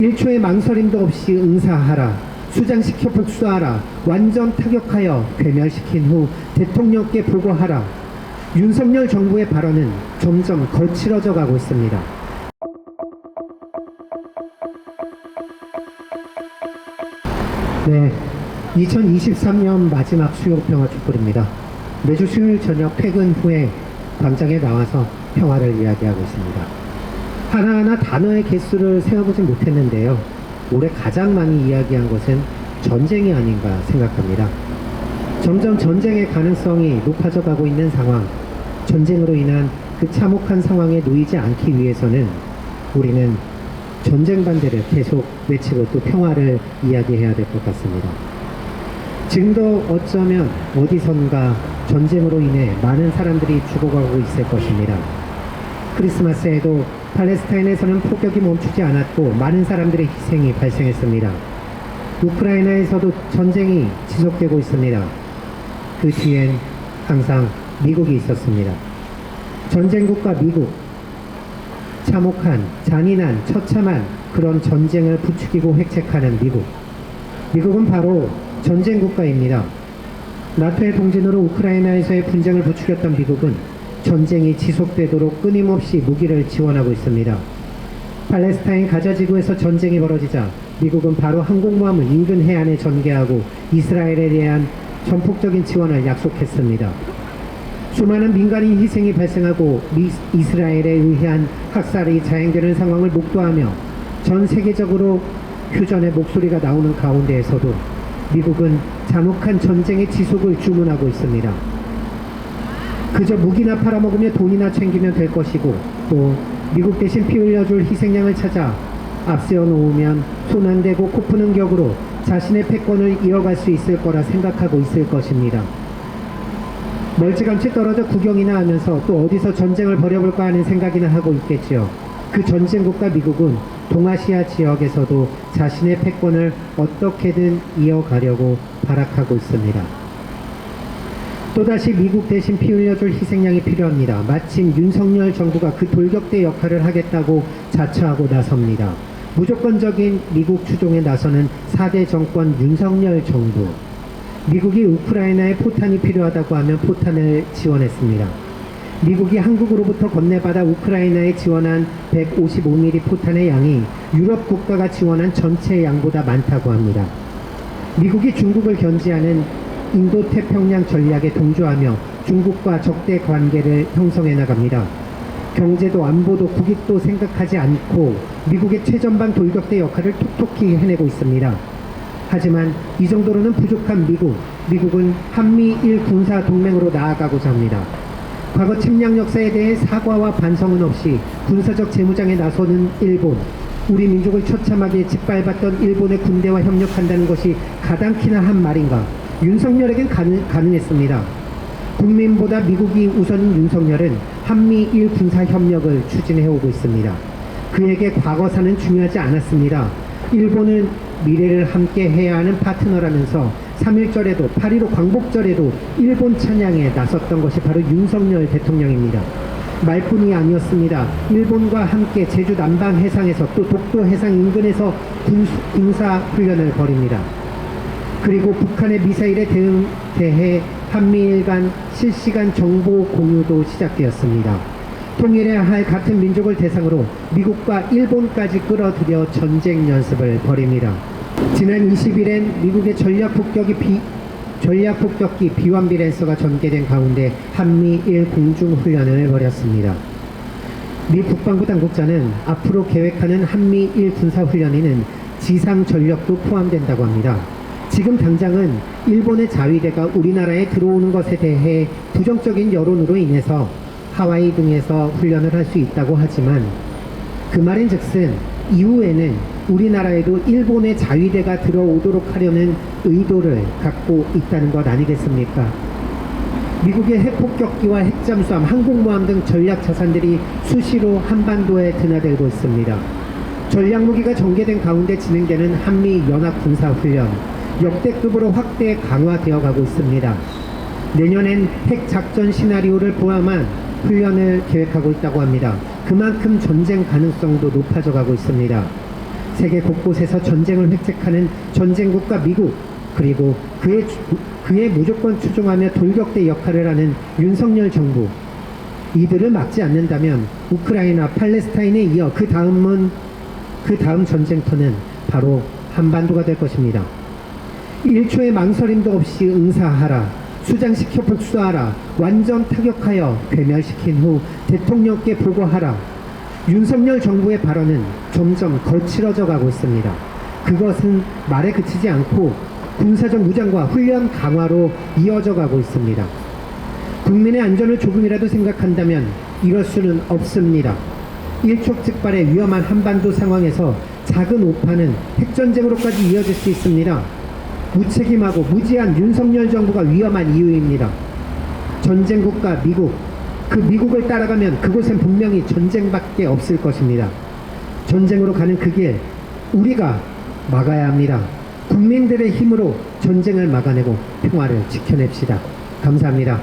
1초의 망설임도 없이 응사하라. 수장시켜 복수하라. 완전 타격하여 괴멸시킨 후 대통령께 보고하라. 윤석열 정부의 발언은 점점 거칠어져 가고 있습니다. 네, 2023년 마지막 수요평화촛불입니다. 매주 수요일 저녁 퇴근 후에 광장에 나와서 평화를 이야기하고 있습니다. 하나하나 단어의 개수를 세어보진 못했는데요. 올해 가장 많이 이야기한 것은 전쟁이 아닌가 생각합니다. 점점 전쟁의 가능성이 높아져 가고 있는 상황, 전쟁으로 인한 그 참혹한 상황에 놓이지 않기 위해서는 우리는 전쟁 반대를 계속 외치고 또 평화를 이야기해야 될 것 같습니다. 지금도 어쩌면 어디선가 전쟁으로 인해 많은 사람들이 죽어가고 있을 것입니다. 크리스마스에도 팔레스타인에서는 폭격이 멈추지 않았고 많은 사람들의 희생이 발생했습니다. 우크라이나에서도 전쟁이 지속되고 있습니다. 그 뒤엔 항상 미국이 있었습니다. 전쟁국가 미국, 참혹한, 잔인한, 처참한 그런 전쟁을 부추기고 획책하는 미국. 미국은 바로 전쟁국가입니다. 나토의 동진으로 우크라이나에서의 분쟁을 부추겼던 미국은 전쟁이 지속되도록 끊임없이 무기를 지원하고 있습니다. 팔레스타인 가자지구에서 전쟁이 벌어지자 미국은 바로 항공모함을 인근 해안에 전개하고 이스라엘에 대한 전폭적인 지원을 약속했습니다. 수많은 민간인 희생이 발생하고 이스라엘에 의한 학살이 자행되는 상황을 목도하며 전 세계적으로 휴전의 목소리가 나오는 가운데에서도 미국은 잔혹한 전쟁의 지속을 주문하고 있습니다. 그저 무기나 팔아먹으며 돈이나 챙기면 될 것이고 또 미국 대신 피 흘려줄 희생양을 찾아 앞세워 놓으면 손 안 대고 코 푸는 격으로 자신의 패권을 이어갈 수 있을 거라 생각하고 있을 것입니다. 멀찌감치 떨어져 구경이나 하면서 또 어디서 전쟁을 벌여볼까 하는 생각이나 하고 있겠지요. 그 전쟁국가 미국은 동아시아 지역에서도 자신의 패권을 어떻게든 이어가려고 발악하고 있습니다. 또다시 미국 대신 피 흘려줄 희생양이 필요합니다. 마침 윤석열 정부가 그 돌격대 역할을 하겠다고 자처하고 나섭니다. 무조건적인 미국 추종에 나서는 4대 정권 윤석열 정부. 미국이 우크라이나에 포탄이 필요하다고 하면 포탄을 지원했습니다. 미국이 한국으로부터 건네받아 우크라이나에 지원한 155mm 포탄의 양이 유럽 국가가 지원한 전체 양보다 많다고 합니다. 미국이 중국을 견제하는 인도태평양 전략에 동조하며 중국과 적대 관계를 형성해 나갑니다. 경제도 안보도 국익도 생각하지 않고 미국의 최전방 돌격대 역할을 톡톡히 해내고 있습니다. 하지만 이 정도로는 부족한 미국은 한미일 군사 동맹으로 나아가고자 합니다. 과거 침략 역사에 대해 사과와 반성은 없이 군사적 재무장에 나서는 일본, 우리 민족을 처참하게 짓밟았던 일본의 군대와 협력한다는 것이 가당키나 한 말인가? 윤석열에겐 가능했습니다. 국민보다 미국이 우선인 윤석열은 한미일 군사협력을 추진해오고 있습니다. 그에게 과거사는 중요하지 않았습니다. 일본은 미래를 함께 해야 하는 파트너라면서 3.1절에도 8.15 광복절에도 일본 찬양에 나섰던 것이 바로 윤석열 대통령입니다. 말뿐이 아니었습니다. 일본과 함께 제주 남방 해상에서 또 독도 해상 인근에서 군사 훈련을 벌입니다. 그리고 북한의 미사일에 대해 한미일 간 실시간 정보 공유도 시작되었습니다. 통일해야 할 같은 민족을 대상으로 미국과 일본까지 끌어들여 전쟁 연습을 벌입니다. 지난 20일엔 미국의 전략폭격기 B-1B 랜서가 전개된 가운데 한미일 공중훈련을 벌였습니다. 미 국방부 당국자는 앞으로 계획하는 한미일 군사훈련에는 지상 전력도 포함된다고 합니다. 지금 당장은 일본의 자위대가 우리나라에 들어오는 것에 대해 부정적인 여론으로 인해서 하와이 등에서 훈련을 할 수 있다고 하지만 그 말인즉슨 이후에는 우리나라에도 일본의 자위대가 들어오도록 하려는 의도를 갖고 있다는 것 아니겠습니까? 미국의 핵폭격기와 핵잠수함, 항공모함 등 전략 자산들이 수시로 한반도에 드나들고 있습니다. 전략무기가 전개된 가운데 진행되는 한미 연합 군사훈련, 역대급으로 확대 강화되어 가고 있습니다. 내년엔 핵작전 시나리오를 포함한 훈련을 계획하고 있다고 합니다. 그만큼 전쟁 가능성도 높아져 가고 있습니다. 세계 곳곳에서 전쟁을 획책하는 전쟁국가 미국, 그리고 그에 무조건 추종하며 돌격대 역할을 하는 윤석열 정부, 이들을 막지 않는다면 우크라이나, 팔레스타인에 이어 그 다음 전쟁터는 바로 한반도가 될 것입니다. 1초의 망설임도 없이 응사하라, 수장시켜 복수하라, 완전 타격하여 괴멸시킨 후 대통령께 보고하라. 윤석열 정부의 발언은 점점 거칠어져 가고 있습니다. 그것은 말에 그치지 않고 군사적 무장과 훈련 강화로 이어져 가고 있습니다. 국민의 안전을 조금이라도 생각한다면 이럴 수는 없습니다. 일촉즉발의 위험한 한반도 상황에서 작은 오판은 핵전쟁으로까지 이어질 수 있습니다. 무책임하고 무지한 윤석열 정부가 위험한 이유입니다. 전쟁국가 미국, 그 미국을 따라가면 그곳엔 분명히 전쟁밖에 없을 것입니다. 전쟁으로 가는 그 길, 우리가 막아야 합니다. 국민들의 힘으로 전쟁을 막아내고 평화를 지켜냅시다. 감사합니다.